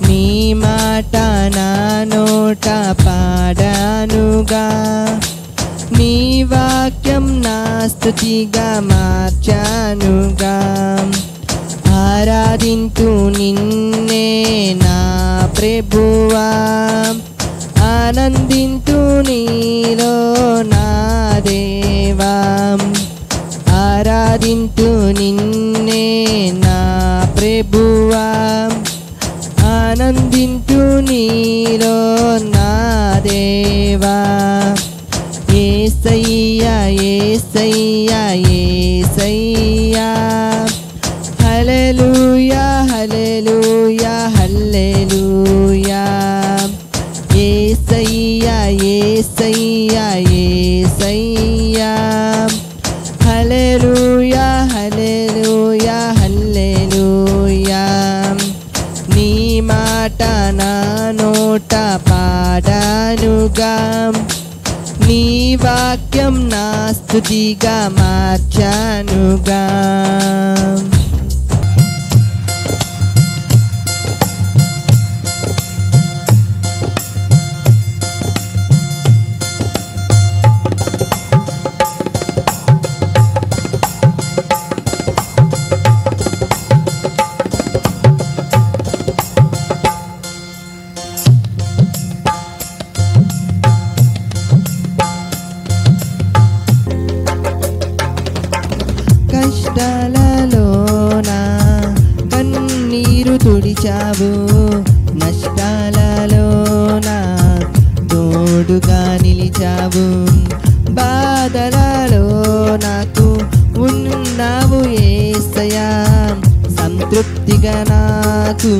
నీ మాట నా నోట పాడానుగా, నీ వాక్యం నా స్తుతిగా మార్చానుగా. ఆరాధింతు నిన్నే నా ప్రభువా, ఆనందింతు నీలో నా దేవా. ఆరాధింతు నిన్నే నా ప్రభువా, ఆనందింతు నీలో నా దేవా. యేసయ్యా యేసయ్యా యేసయ్యా, హల్లెలూయా హల్లెలూయా హల్లెలూయా. యేసయ్యా యేసయ్యా యేసయ్యా, హల్లెలూయా హల్లెలూయా హల్లెలూయా. నీ మాట నా నోట పాడానుగా, నీ వాక్యం నా స్తుతిగా మార్చానుగా. కష్టాలలోన కన్నీరు తుడిచావు, నష్టాలలోన తోడుగా నిలిచావు. బాధలలో నాకు ఉన్నావు యేసయ్యా, సంతృప్తిగా నాకు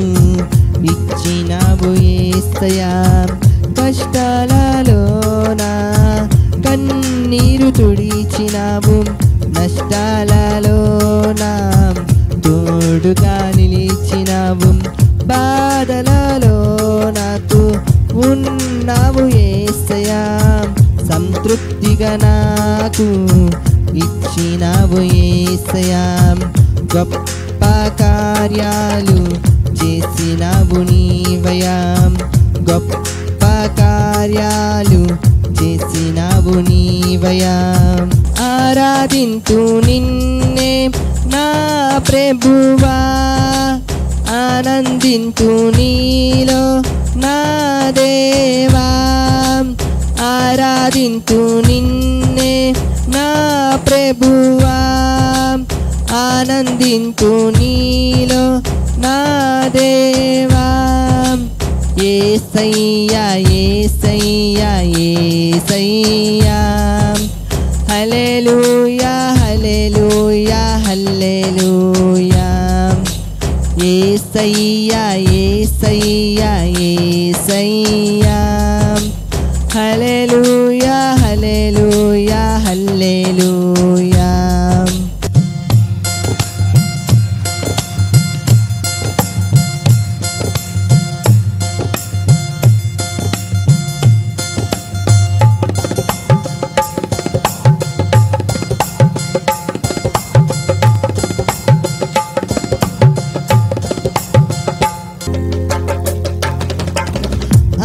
ఇచ్చినావు యేసయ్యా. కష్టాలలోన కన్నీరు తుడిచినావు, నష్టాలలోన తోడుగా నిలిచినావు. బాధలలో నాకు ఉన్నావు యేసయ్యా, సంతృప్తిగా నాకు ఇచ్చినావు యేసయ్యా. గొప్ప కార్యాలు చేసినావు నీవయ్యా, గొప్ప కార్యాలు చేసినావు నీవయ్యా. ఆరాధింతు నిన్నే నా ప్రభువా, ఆనందింతు నీలో నా దేవా. ఆరాధింతు నిన్నే నా ప్రభువా, ఆనందింతు నీలో నా దేవా. యేసయ్యా యేసయ్యా యేసయ్యా, హల్లెలూయా హల్లెలూయా హల్లెలూయా. యేసయ్యా యేసయ్యా యేసయ్యా, హల్లెలూయా హల్లెలూయా హల్లెలూయా.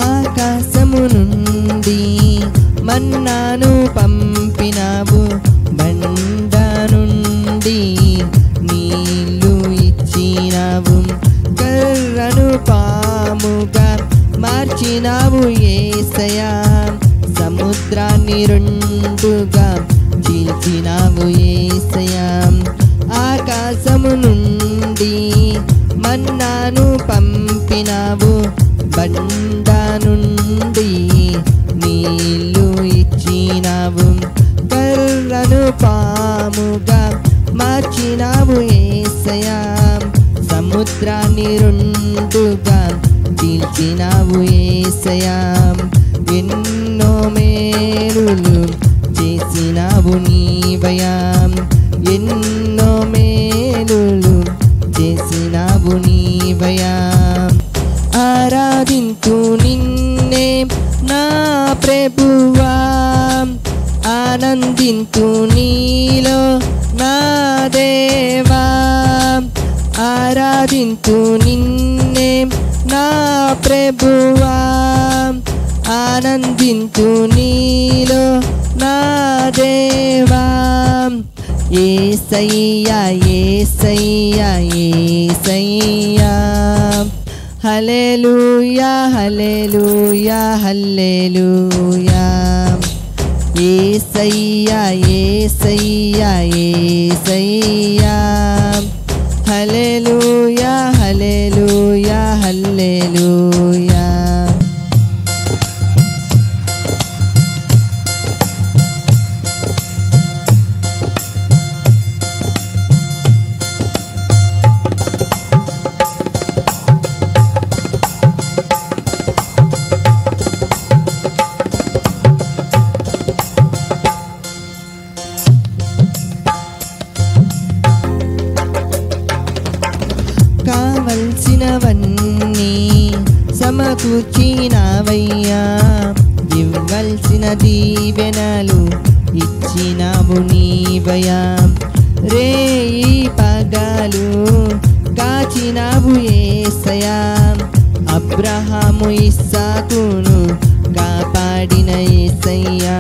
ఆకాశము నుండి మన్నాను పంపినావు, బండ నుండి నీళ్లు ఇచ్చినావు. కర్రను పాముగా మార్చినావు యేసయ్యా, సముద్రాన్ని రెండుగా చీల్చినావు యేసయ్యా. ఆకాశము నుండి మన్నాను పంపినావు, బండ నుండి నీళ్ళు ఇచ్చినావు, కర్రను పాముగా మార్చినావు యేసయ్యా, సముద్రాన్ని రెండుగా చీల్చినావు యేసయ్యా, ఎన్నో మేలులు చేసినావు నీవయ్యా, ఎన్నో మేలులు చేసినావు నీవయ్యా. ఆరాధింతు నిన్నే నా ప్రభువా, ఆనందింతు నీలో నా దేవా, ఆరాధింతు నిన్నే నా ప్రభువా, ఆనందింతు నీలో నా దేవా. యేసయ్యా యేసయ్యా యేసయ్యా, హల్లెలూయా హల్లెలూయా హల్లెలూయా, యేసయ్యా యేసయ్యా యేసయ్యా, హల్లెలూయా హల్లెలూయా హల్లెలూయా. కావలసినవన్నీ సమకూర్చినావయ్యా, ఇవ్వాల్సిన దీవెనలు ఇచ్చినావు నీవయ్యా, రేయి పగలు కాచినావు యేసయ్యా, అబ్రహాము ఇస్సాకును కాపాడిన యేసయ్యా,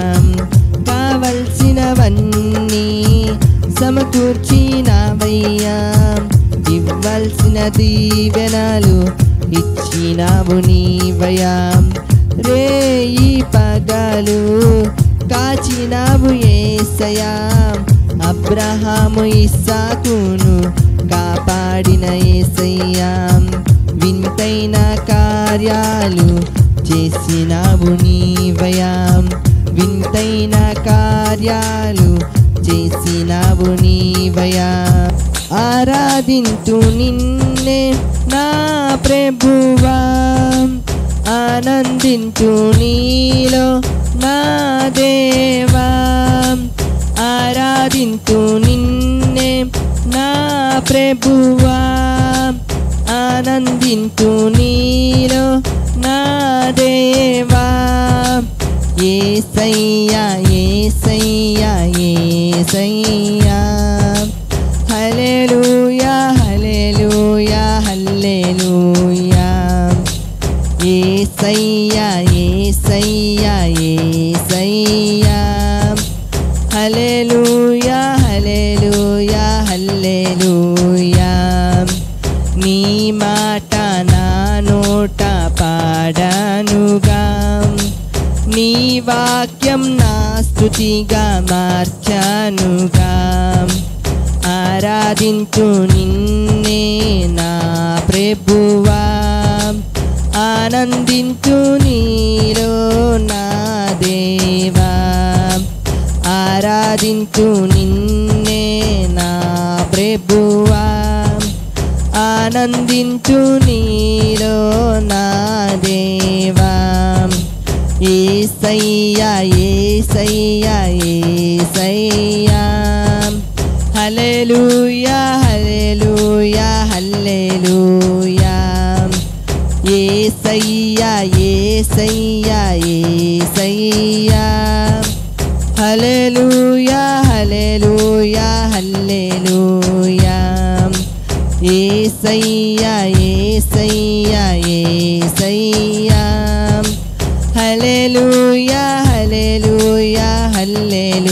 కావలసినవన్నీ సమకూర్చినావయ్యా, ఇవ్వాల్సిన దీవెనలు ఇచ్చినావు నీవయ్యా, రేయి పగలు కాచినావు యేసయ్యా, అబ్రహాము ఇస్సాకును కాపాడిన యేసయ్యా, వింతైన కార్యాలు చేసినావు నీవయ్యా, వింతైన కార్యాలు చేసినావు నీవయ్యా. ఆరాధింతు నిన్నే నా ప్రభువా, ఆనందింతు నీలో నా దేవా, ఆరాధింతు నిన్నే నా ప్రభువా, ఆనందింతు నీలో నా దేవా. యేసయ్యా యేసయ్యా యేసయ్యా, హల్లెలూయా హల్లెలూయా హల్లెలూయా, యేసయ్యా యేసయ్యా యేసయ్యా, హల్లెలూయా హల్లెలూయా హల్లెలూయా. నీ మాట నా నోట పాడానుగా, నీ వాక్యం నా స్తుతిగా మార్చానుగా, ఆరాధించు నిన్నే నా ప్రభువా, ఆనందించు నీలో నా దేవా, ఆరాధించు నిన్నే నా ప్రభువా, ఆనందించు నీలో నా దేవా. యేసయ్యా యేసయ్యా యేసయ్యా, హల్లెలూయా హల్లెలూయా హల్లెలూయా, యేసయ్యా యేసయ్యా యేసయ్యా, హల్లెలూయా హల్లెలూయా హల్లెలూయా, యేసయ్యా యేసయ్యా యేసయ్యా, హల్లెలూయా హల్లెలూయా హల్లెలూయా.